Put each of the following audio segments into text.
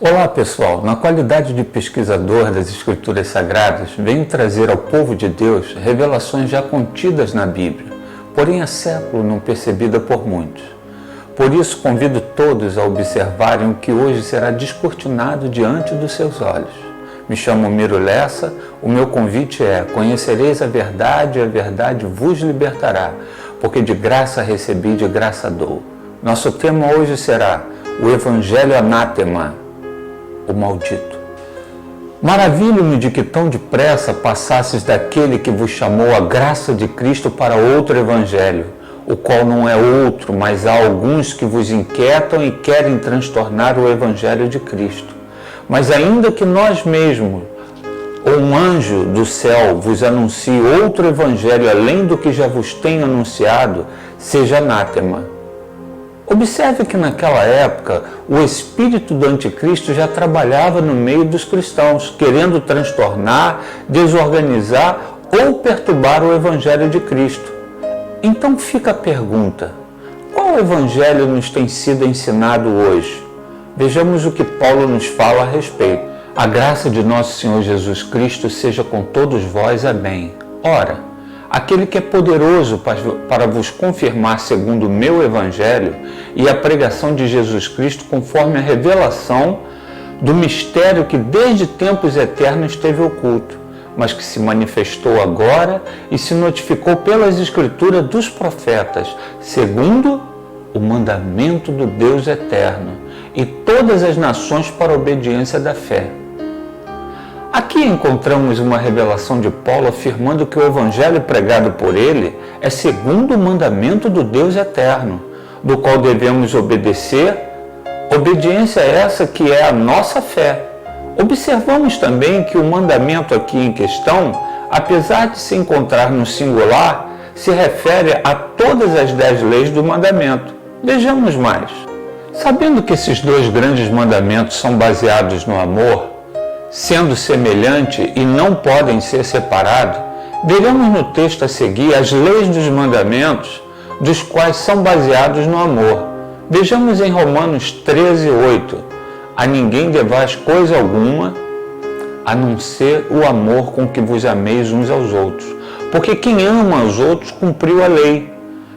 Olá pessoal, na qualidade de pesquisador das Escrituras Sagradas, venho trazer ao povo de Deus revelações já contidas na Bíblia, porém há séculos não percebida por muitos. Por isso convido todos a observarem o que hoje será descortinado diante dos seus olhos. Me chamo Miro Lessa, o meu convite é: conhecereis a verdade e a verdade vos libertará, porque de graça recebi, de graça dou. Nosso tema hoje será o Evangelho Anátema, o maldito. Maravilho-me de que tão depressa passasses daquele que vos chamou a graça de Cristo para outro evangelho, o qual não é outro, mas há alguns que vos inquietam e querem transtornar o evangelho de Cristo. Mas ainda que nós mesmos, ou um anjo do céu, vos anuncie outro evangelho além do que já vos tenho anunciado, seja anátema. Observe que naquela época o espírito do anticristo já trabalhava no meio dos cristãos, querendo transtornar, desorganizar ou perturbar o evangelho de Cristo. Então fica a pergunta: qual evangelho nos tem sido ensinado hoje? Vejamos o que Paulo nos fala a respeito. A graça de nosso Senhor Jesus Cristo seja com todos vós. Amém. Ora, aquele que é poderoso para vos confirmar segundo o meu evangelho e a pregação de Jesus Cristo conforme a revelação do mistério que desde tempos eternos esteve oculto, mas que se manifestou agora e se notificou pelas escrituras dos profetas, segundo o mandamento do Deus eterno, e todas as nações para a obediência da fé. Aqui encontramos uma revelação de Paulo afirmando que o evangelho pregado por ele é segundo o mandamento do Deus eterno, do qual devemos obedecer, obediência essa que é a nossa fé. Observamos também que o mandamento aqui em questão, apesar de se encontrar no singular, se refere a todas as 10 leis do mandamento. Vejamos mais. Sabendo que esses dois grandes mandamentos são baseados no amor, sendo semelhante e não podem ser separados, veremos no texto a seguir as leis dos mandamentos, dos quais são baseados no amor. Vejamos em Romanos 13:8. A ninguém devais coisa alguma, a não ser o amor com que vos ameis uns aos outros. Porque quem ama aos outros cumpriu a lei.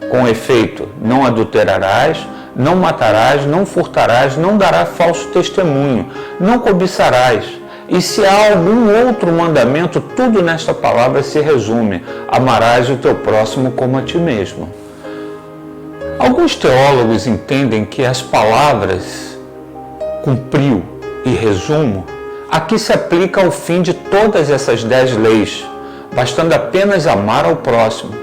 Com efeito, não adulterarás, não matarás, não furtarás, não darás falso testemunho, não cobiçarás. E se há algum outro mandamento, tudo nesta palavra se resume: amarás o teu próximo como a ti mesmo. Alguns teólogos entendem que as palavras cumpriu e resumo aqui se aplica ao fim de todas essas 10 leis, bastando apenas amar ao próximo.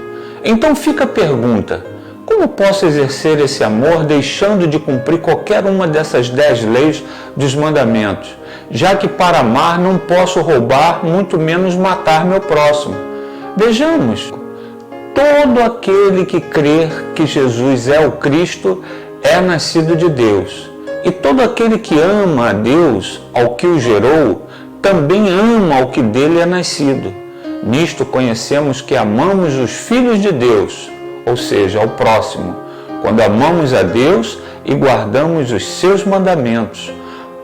Então fica a pergunta: como posso exercer esse amor deixando de cumprir qualquer uma dessas 10 leis dos mandamentos, já que para amar não posso roubar, muito menos matar meu próximo? Vejamos, todo aquele que crer que Jesus é o Cristo é nascido de Deus, e todo aquele que ama a Deus, ao que o gerou, também ama ao que dele é nascido. Nisto conhecemos que amamos os filhos de Deus, ou seja, ao próximo, quando amamos a Deus e guardamos os seus mandamentos.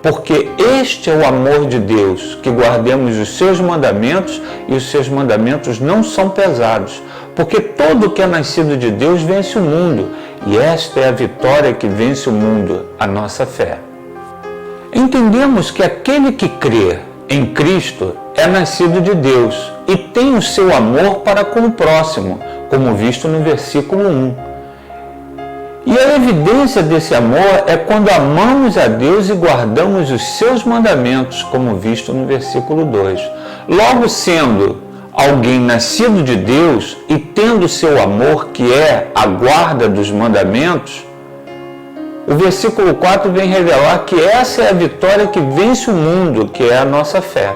Porque este é o amor de Deus, que guardemos os seus mandamentos, e os seus mandamentos não são pesados. Porque todo que é nascido de Deus vence o mundo, e esta é a vitória que vence o mundo, a nossa fé. Entendemos que aquele que crê em Cristo é nascido de Deus e tem o seu amor para com o próximo, como visto no versículo 1. E a evidência desse amor é quando amamos a Deus e guardamos os seus mandamentos, como visto no versículo 2. Logo, sendo alguém nascido de Deus e tendo seu amor, que é a guarda dos mandamentos, o versículo 4 vem revelar que essa é a vitória que vence o mundo, que é a nossa fé.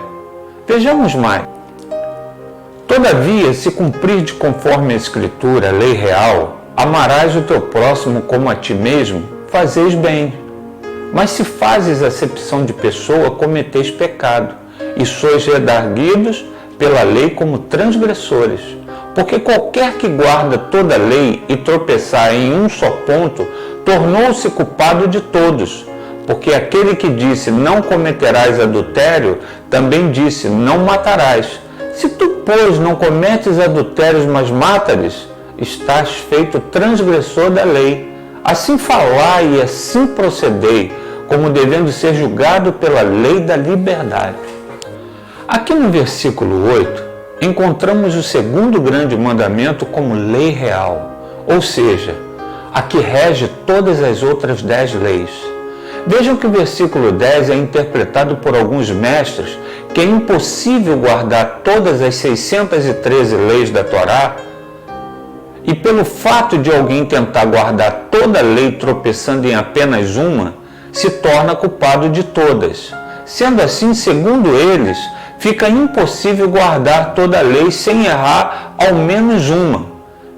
Vejamos mais. Todavia, se cumprirdes conforme a Escritura, a lei real, amarás o teu próximo como a ti mesmo, fazeis bem. Mas se fazes acepção de pessoa, cometeis pecado, e sois redarguidos pela lei como transgressores. Porque qualquer que guarda toda a lei e tropeçar em um só ponto, tornou-se culpado de todos. porque aquele que disse não cometerás adultério, também disse não matarás. Se tu, pois, não cometes adultérios, mas matares, estás feito transgressor da lei. Assim falai e assim procedei, como devendo ser julgado pela lei da liberdade. Aqui no versículo 8, encontramos o segundo grande mandamento como lei real, ou seja, a que rege todas as outras 10 leis. Vejam que o versículo 10 é interpretado por alguns mestres que é impossível guardar todas as 613 leis da Torá, e pelo fato de alguém tentar guardar toda a lei tropeçando em apenas uma, se torna culpado de todas. Sendo assim, segundo eles, fica impossível guardar toda a lei sem errar ao menos uma.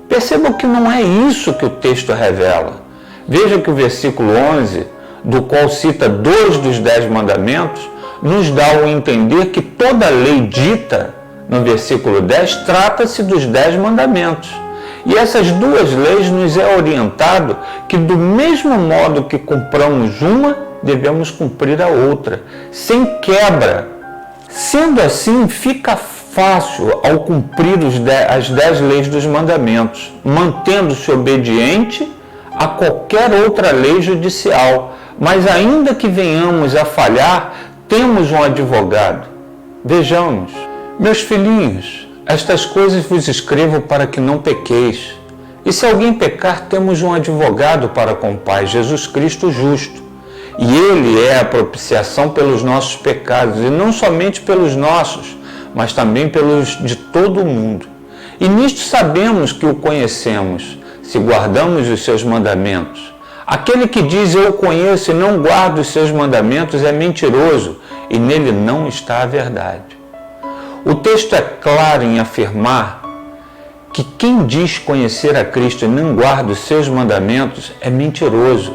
Percebam que não é isso que o texto revela. Veja que o versículo 11, do qual cita 2 dos 10 mandamentos, nos dá a entender que toda a lei dita no versículo 10 trata-se dos 10 mandamentos. E essas duas leis nos é orientado que do mesmo modo que cumpramos uma, devemos cumprir a outra, sem quebra. Sendo assim, fica fácil ao cumprir as 10 leis dos mandamentos, mantendo-se obediente a qualquer outra lei judicial. Mas ainda que venhamos a falhar, temos um advogado. Vejamos, meus filhinhos, estas coisas vos escrevo para que não pequeis. E se alguém pecar, temos um advogado para com o Pai, Jesus Cristo justo. E Ele é a propiciação pelos nossos pecados, e não somente pelos nossos, mas também pelos de todo o mundo. E nisto sabemos que o conhecemos, se guardamos os seus mandamentos. Aquele que diz eu o conheço e não guarda os seus mandamentos é mentiroso, e nele não está a verdade. O texto é claro em afirmar que quem diz conhecer a Cristo e não guarda os seus mandamentos é mentiroso.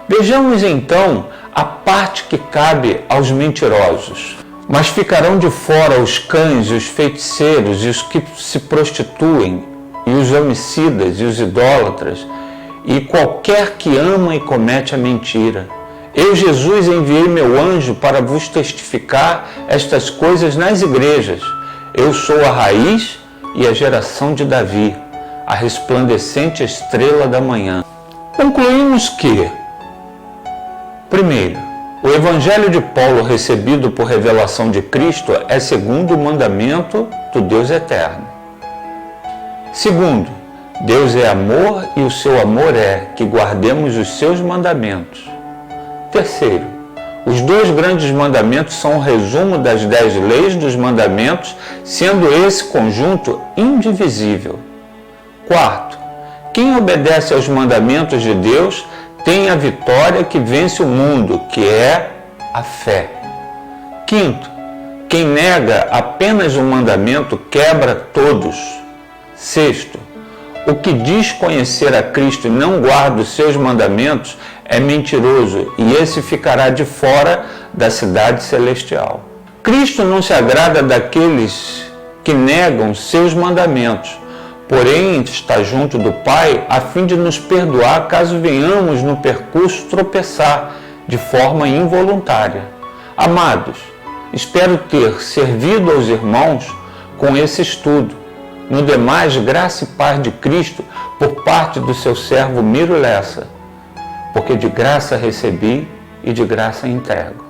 Vejamos então a parte que cabe aos mentirosos. Mas ficarão de fora os cães, os feiticeiros e os que se prostituem, e os homicidas e os idólatras, e qualquer que ama e comete a mentira. Eu, Jesus, enviei meu anjo para vos testificar estas coisas nas igrejas. Eu sou a raiz e a geração de Davi, a resplandecente estrela da manhã. Concluímos que, primeiro, o Evangelho de Paulo recebido por revelação de Cristo é segundo o mandamento do Deus eterno. Segundo, Deus é amor e o seu amor é que guardemos os seus mandamentos. Terceiro, os 2 grandes mandamentos são o resumo das 10 leis dos mandamentos, sendo esse conjunto indivisível. Quarto, quem obedece aos mandamentos de Deus tem a vitória que vence o mundo, que é a fé. Quinto, quem nega apenas um mandamento quebra todos. Sexto, o que diz conhecer a Cristo e não guarda os seus mandamentos é mentiroso, e esse ficará de fora da cidade celestial. Cristo não se agrada daqueles que negam seus mandamentos, porém está junto do Pai a fim de nos perdoar caso venhamos no percurso tropeçar de forma involuntária. Amados, espero ter servido aos irmãos com esse estudo. No demais, graça e paz de Cristo por parte do seu servo Miro Lessa, porque de graça recebi e de graça entrego.